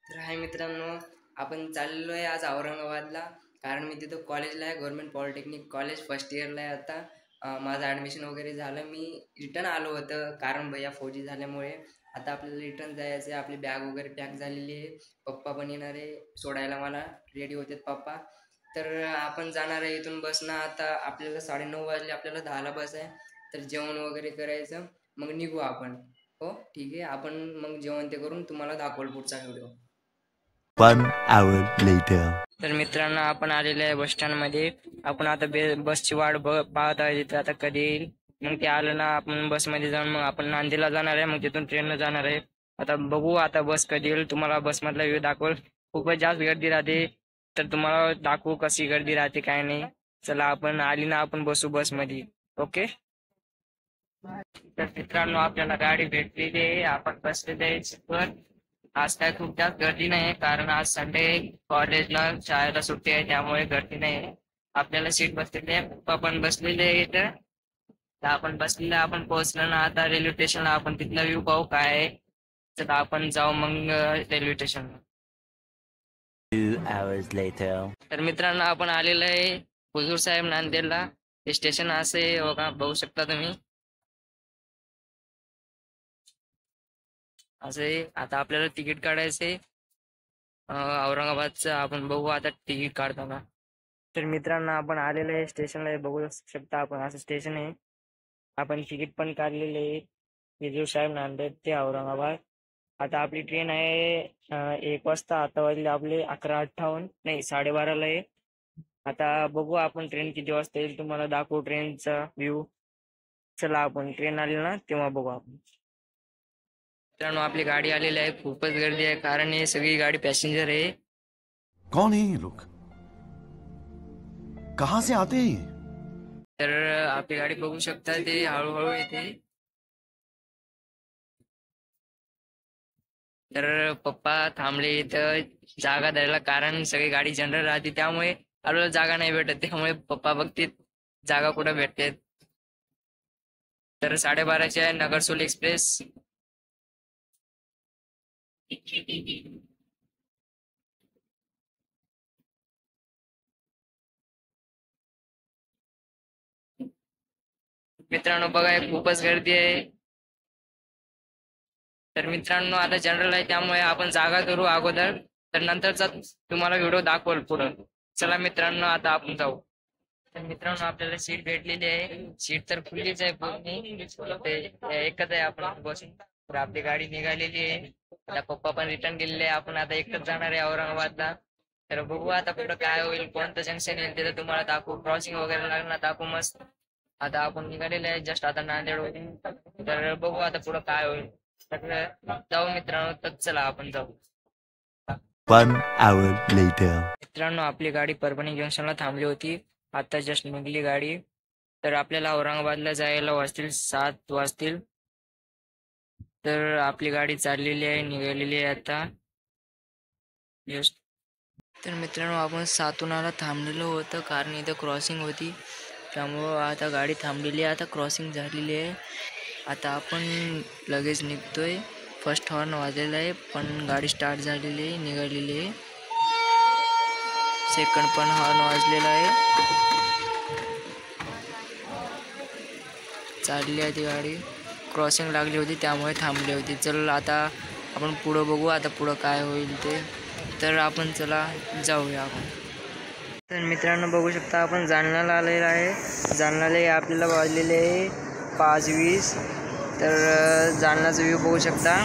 तर हाय मित्रांनो, आपण चाललो आहे आज औरंगाबादला. कारण मी तिथं कॉलेजला आहे, गव्हर्नमेंट पॉलिटेक्निक कॉलेज फर्स्ट इयरला आहे आता. माझं ॲडमिशन वगैरे झालं. मी रिटर्न आलो होतं कारण भैया फौजी झाल्यामुळे. आता आपल्याला रिटर्न जायचं आहे. आपली बॅग वगैरे पॅक झालेली आहे. पप्पा पण येणार आहे सोडायला मला. रेडी होते पप्पा. तर आपण जाणार आहे इथून बसनं. आता आपल्याला 9:30 वाजले, आपल्याला 10ला बस आहे. तर जेवण वगैरे करायचं, मग निघू आपण. हो ठीक आहे, आपण मग जेवण ते करून तुम्हाला दाखवलं पुढचा व्हिडिओ. 1 hour later. तर मित्रांनो, आपण आलेलो आहे बस स्टँड मध्ये. आपण आता बसची वाट पाहत आहे तिथे आता कधी येईल. मग ते आलं ना, आपण बसमध्ये जाऊन मग आपण नांदेडला जाणार आहे. मग तिथून ट्रेननं जाणार आहे. आता बघू आता बस कधी येईल. तुम्हाला बस मधला व्ह्यू दाखवल. खूपच जास्त गर्दी राहते, तर तुम्हाला दाखवू कशी गर्दी राहते काय नाही. चला, आपण आली ना, आपण बसू बस मध्ये. ओके. तर मित्रांनो, आपल्याला गाडी भेटलेली आहे. आपण बसलेले आहे सीटवर. आज काय खूप जास्त गर्दी नाही, कारण आज संडे, कॉलेजला शाळेला सुट्टी आहे, त्यामुळे गर्दी नाही. आपल्याला सीट बसलेली आहे, पप्पा पण बसलेले आहे इथं. तर आपण बसलेलं, आपण पोहोचलो ना आता रेल्वे स्टेशनला. आपण तिथला व्ह्यू पाहू काय आहे. तर आपण जाऊ मग रेल्वे स्टेशनला. 2 hours later. तर मित्रांनो, आपण आलेलो आहे हुजूर साहेब नांदेडला. हे स्टेशन असे बघा, बघू शकता तुम्ही. असे आता आपल्याला तिकीट काढायचे औरंगाबादचं. आपण बघू आता तिकीट काढताना. तर मित्रांनो, आपण आलेलं आहे स्टेशनला. बघू शकता आपण, असं स्टेशन आहे. आपण तिकीट पण काढलेले आहे. हुजूर साहेब नांदेड ते औरंगाबाद. आता आपली ट्रेन आहे 1 वाजता. आता वाजले आपले 11:58, नाही 12:30ला आहे. आता बघू आपण ट्रेन किती वाजता येईल, तुम्हाला दाखवू ट्रेनचा व्ह्यू. चला, आपण ट्रेन आली ना तेव्हा बघू आपण. मित्रांनो, आपली गाडी आलेली आहे. खूपच गर्दी आहे, कारण हे सगळी गाडी पॅसेंजर आहे. कौन है ये लोग? कहां से आते हैं ये? तर आपली गाडी बघू शकता, ते हळूहळू येते. तर पप्पा थांबले इथं जागा द्यायला, कारण सगळी गाडी जनरल राहते, त्यामुळे आपल्याला जागा नाही भेटत. त्यामुळे पप्पा बघतील जागा कुठं भेटते. तर 12:30ची आहे नगरसोल एक्सप्रेस. मित्रांनो बघा, हे खूपच गर्दी आहे. तर मित्रांनो, आता जनरल आहे, त्यामुळे आपण जागा करू अगोदर. तर नंतरचा तुम्हाला व्हिडिओ दाखवल पुढं. चला मित्रांनो, आता आपण जाऊ. तर मित्रांनो, आपल्याला सीट भेटलेली आहे. सीट तर खुलीच आहे पूर्ण. ते एकच आहे आपण बसून. तर आपली गाडी निघालेली आहे. आता पप्पा पण रिटर्न गेलेले आहे. आपण आता एकच जाणार आहे औरंगाबादला. तर बघू आता पुढं काय होईल, कोणतं जंक्शन येईल तिथं तुम्हाला दाखवू. क्रॉसिंग वगैरे लागणार दाखवू मस्त. आता आपण निघालेले आहे जस्ट आता नांदेड वरून. तर बघू आता पुढं काय होईल. तर जाऊ मित्रांनो, तर चला आपण जाऊ. 1 hour later. मित्रांनो, आपली गाडी परभणी जंक्शनला थांबली होती. आता जस्ट निघली गाडी. तर आपल्याला औरंगाबादला जायला वाजतील 7 वाजतील. तर आपली गाडी चाललेली आहे, निघालेली आहे आता जस्ट. तर मित्रांनो, आपण सातुनाला थांबलेलो होतं, कारण इथं क्रॉसिंग होती, त्यामुळं आता गाडी थांबलेली आहे. आता क्रॉसिंग झालेली आहे. आता आपण लगेच निघतोय. फर्स्ट हॉर्न वाजलेला आहे, पण गाडी स्टार्ट झालेली आहे, निघालेली आहे. सेकंड पण हॉर्न वाजलेला आहे. चालली आहे ती गाडी. क्रॉसिंग लागली होती, त्यामुळे थांबली होती. चल आता आपण पुढं बघू, आता पुढं काय होईल ते. तर आपण चला जाऊया आपण. तर मित्रांनो, बघू शकता आपण जालन्याला आलेला आहे. जालन्याला आपल्याला वाजलेले आहे 5:20. तर जालन्याचा व्ह्यू बघू शकता.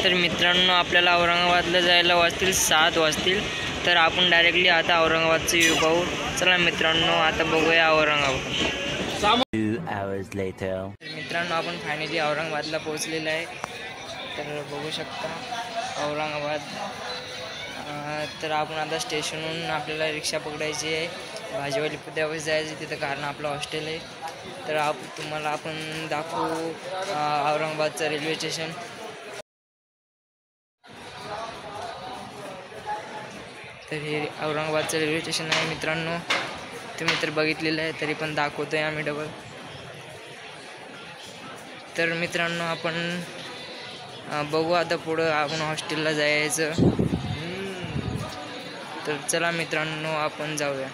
तर मित्रांनो, आपल्याला औरंगाबादला जायला वाजतील 7 वाजतील. तर आपण डायरेक्टली आता औरंगाबादचे व्ह्यू पाहू. चला मित्रांनो, आता बघूया औरंगाबाद. 2 hours later. तर मित्रांनो, आपण फायनली औरंगाबादला पोहोचलेलं आहे. तर बघू शकता औरंगाबाद. तर आपण आता स्टेशनहून आपल्याला रिक्षा पकडायची आहे. भाजीवाली पुद्यावर जायचं तिथं, कारण आपलं हॉस्टेल आहे. तर तुम्हाला आपण दाखवू औरंगाबादचं रेल्वे स्टेशन. तर हे औरंगाबादचं रेल्वे स्टेशन आहे मित्रांनो. तुम्ही तर बघितलेलं आहे तरी पण दाखवतोय आम्ही डबल. तर मित्रांनो आपण बघू आता पुढं आपण हॉस्टेलला जायचं. तर चला मित्रांनो आपण जाऊया.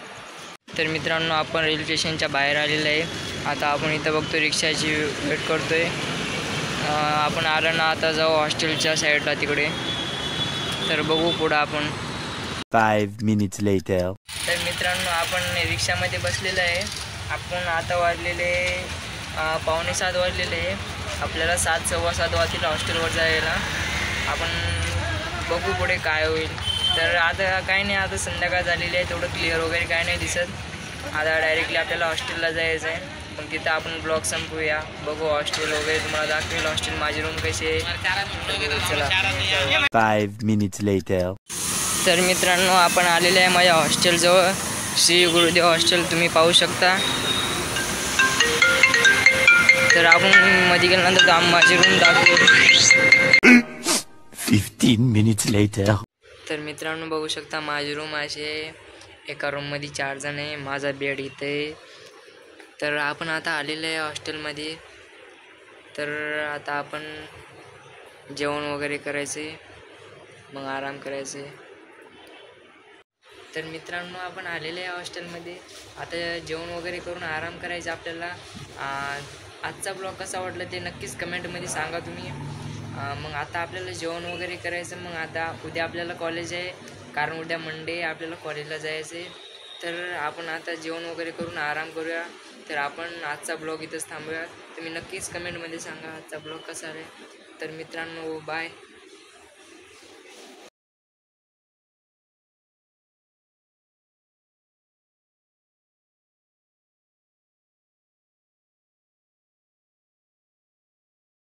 तर मित्रांनो आपण रेल्वे स्टेशनच्या बाहेर आलेलं आहे. आता आपण इथं बघतो रिक्षाची वेट करतोय. आपण आलं ना आता जाऊ हॉस्टेलच्या साईडला तिकडे. तर बघू पुढं आपण. 5 minutes later. तर मित्रांनो आपण रिक्षामध्ये बसलेलं आहे. आपण आता वाजलेले 6:45 वाजलेले आहे. आपल्याला 7, 7:15 वाजतील हॉस्टेलवर जायला. आपण बघू पुढे काय होईल. तर आता काही नाही, आता संध्याकाळ झालेली आहे, तेवढं क्लिअर वगैरे काय नाही दिसत. आता डायरेक्टली आपल्याला हॉस्टेलला जायचं आहे. मग तिथं आपण ब्लॉग संपूया. बघू हॉस्टेल वगैरे तुम्हाला दाखवेल. हॉस्टेल माझी रूम कशी आहे. चला 5 minutes later. तर मित्रांनो आपण आलेले आहे माझ्या हॉस्टेलजवळ. श्री गुरुदेव हॉस्टेल तुम्ही पाहू शकता. तर आपण मध्ये गेल्यानंतर माझी रूम दाखवू. 15 minutes later. तर मित्रांनो बघू शकता माझी रूम अशी आहे. एका रूममध्ये 4 जण आहे. माझा बेड इथे आहे. तर आपण आता आलेलं आहे हॉस्टेलमध्ये. तर आता आपण जेवण वगैरे करायचे, मग आराम करायचे. तर मित्रांनो आपण आलेले आहे हॉस्टेलमध्ये. आता जेवण वगैरे करून आराम करायचं आपल्याला. आजचा ब्लॉग कसा वाटला ते नक्कीच कमेंटमध्ये सांगा तुम्ही. मग आता आपल्याला जेवण वगैरे करायचं. मग आता उद्या आपल्याला कॉलेज आहे, कारण उद्या मंडे आपल्याला कॉलेजला जायचं आहे. तर आपण आता जेवण वगैरे करून आराम करूया. तर आपण आजचा ब्लॉग इथंच थांबूया. तुम्ही नक्कीच कमेंटमध्ये सांगा आजचा ब्लॉग कसा आहे. तर मित्रांनो बाय.